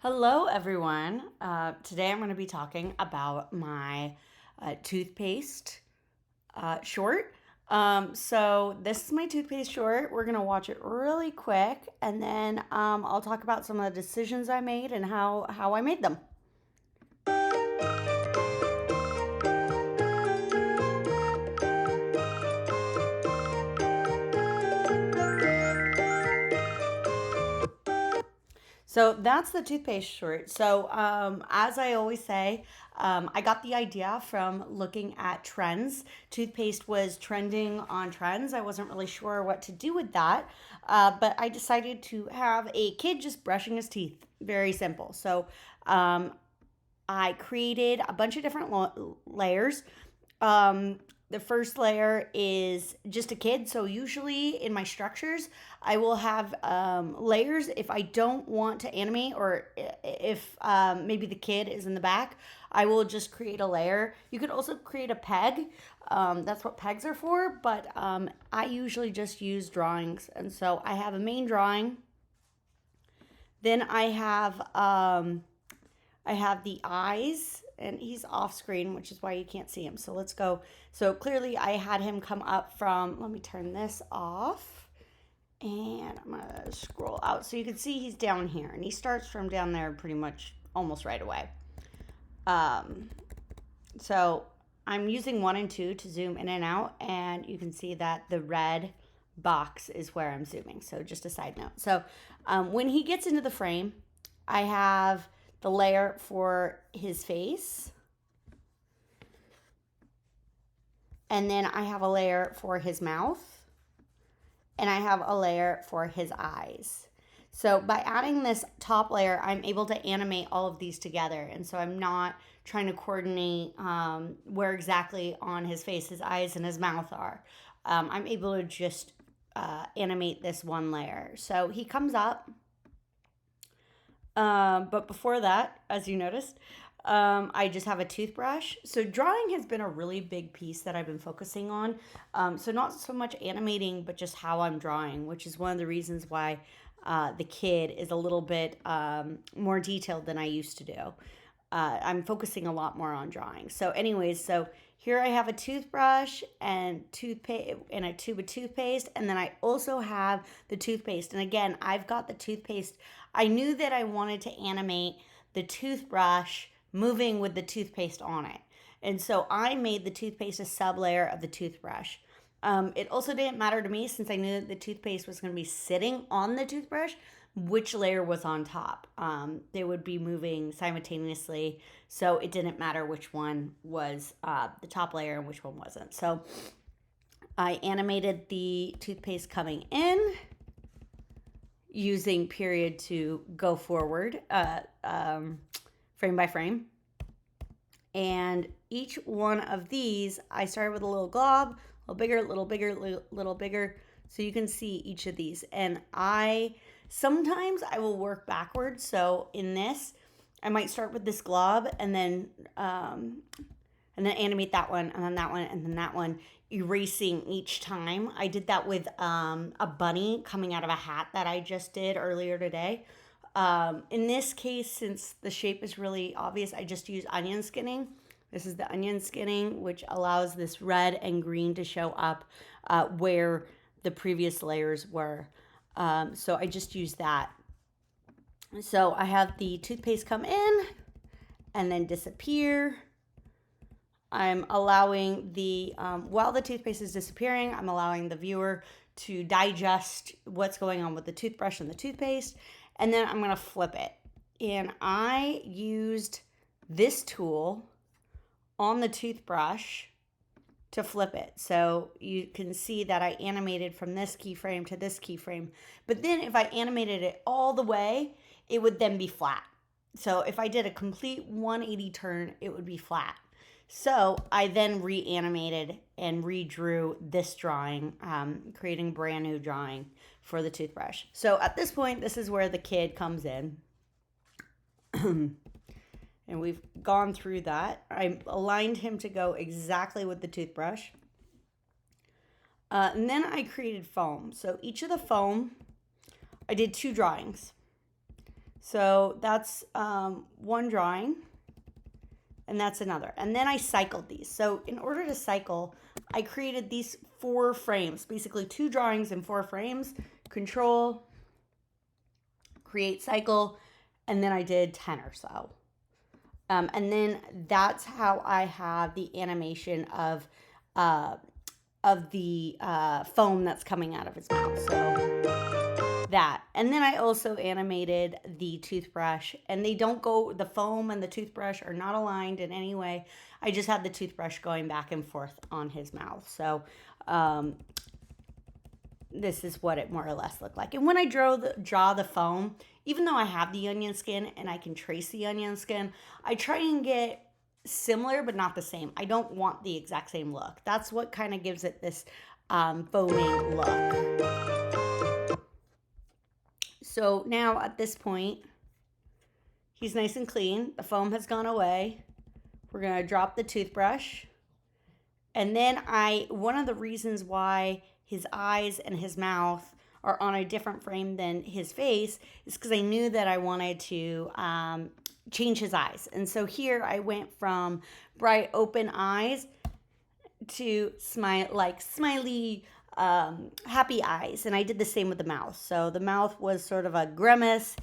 Hello, everyone. Today I'm going to be talking about my toothpaste short. So this is my toothpaste short. We're going to watch it really quick, and then I'll talk about some of the decisions I made and how I made them. So that's the toothpaste short. So, as I always say, I got the idea from looking at trends. Toothpaste was trending on trends. I wasn't really sure what to do with that, but I decided to have a kid just brushing his teeth. Very simple. So, um, I created a bunch of different layers. The first layer is just a kid. So usually in my structures, I will have layers if I don't want to animate or if maybe the kid is in the back. I will just create a layer. You could also create a peg. That's what pegs are for, but I usually just use drawings. And so I have a main drawing. Then I have the eyes, and he's off screen, which is why you can't see him. So let's go. So clearly I had him come up from, let me turn this off, and I'm gonna scroll out. So you can see he's down here, and he starts from down there pretty much almost right away. So I'm using 1 and 2 to zoom in and out, and you can see that the red box is where I'm zooming. So just a side note. So when he gets into the frame, I have the layer for his face. And then I have a layer for his mouth. And I have a layer for his eyes. So by adding this top layer, I'm able to animate all of these together. And so I'm not trying to coordinate where exactly on his face his eyes and his mouth are. I'm able to just animate this one layer. So he comes up. But before that, as you noticed, I just have a toothbrush. So drawing has been a really big piece that I've been focusing on. So not so much animating, but just how I'm drawing, which is one of the reasons why the kid is a little bit more detailed than I used to do. I'm focusing a lot more on drawing. So anyways, so here I have a toothbrush and toothpaste and a tube of toothpaste, and then I also have the toothpaste. And again, I've got the toothpaste. I knew that I wanted to animate the toothbrush moving with the toothpaste on it. And so I made the toothpaste a sub layer of the toothbrush. It also didn't matter to me, since I knew that the toothpaste was going to be sitting on the toothbrush, which layer was on top. They would be moving simultaneously, so it didn't matter which one was the top layer and which one wasn't. So I animated the toothpaste coming in using period to go forward, frame by frame. And each one of these, I started with a little glob, a little bigger, little bigger, little bigger. So you can see each of these. And sometimes I will work backwards. So in this, I might start with this glob and then animate that one, and then that one, and then that one, erasing each time. I did that with a bunny coming out of a hat that I just did earlier today. In this case, since the shape is really obvious, I just use onion skinning. This is the onion skinning, which allows this red and green to show up where the previous layers were. So I just use that. So I have the toothpaste come in and then disappear. I'm allowing while the toothpaste is disappearing, I'm allowing the viewer to digest what's going on with the toothbrush and the toothpaste. And then I'm going to flip it. And I used this tool on the toothbrush to flip it. So you can see that I animated from this keyframe to this keyframe. But then if I animated it all the way, it would then be flat. So if I did a complete 180 turn, it would be flat. So I then reanimated and redrew this drawing, creating a brand new drawing for the toothbrush. So at this point, this is where the kid comes in. And we've gone through that. I aligned him to go exactly with the toothbrush. And then I created foam. So each of the foam, I did 2 drawings. So that's one drawing, and that's another. And then I cycled these. So in order to cycle, I created these 4 frames, basically 2 drawings in 4 frames. Control, create cycle, and then I did 10 or so. And then that's how I have the animation of the foam that's coming out of his mouth. So that. And then I also animated the toothbrush, and they don't go, the foam and the toothbrush are not aligned in any way. I just had the toothbrush going back and forth on his mouth. So this is what it more or less looked like. And when I draw the foam, even though I have the onion skin and I can trace the onion skin, I try and get similar but not the same. I don't want the exact same look. That's what kind of gives it this foaming look. So now at this point, he's nice and clean. The foam has gone away. We're going to drop the toothbrush. And then one of the reasons why his eyes and his mouth are on a different frame than his face is because I knew that I wanted to change his eyes. And so here I went from bright open eyes to smiley, happy eyes. And I did the same with the mouth. So the mouth was sort of a grimace.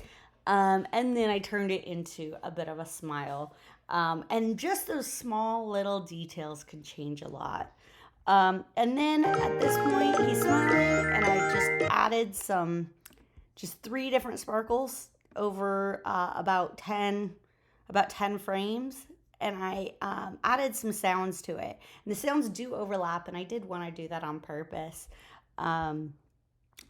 And then I turned it into a bit of a smile. And just those small little details can change a lot. And then at this point, he's smiling, and I just added just 3 different sparkles over about 10 frames. And I added some sounds to it. And the sounds do overlap, and I did want to do that on purpose. And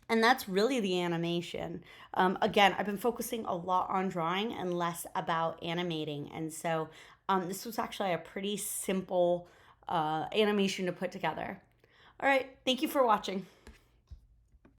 that's really the animation. Again, I've been focusing a lot on drawing and less about animating. And so this was actually a pretty simple animation to put together. All right, thank you for watching.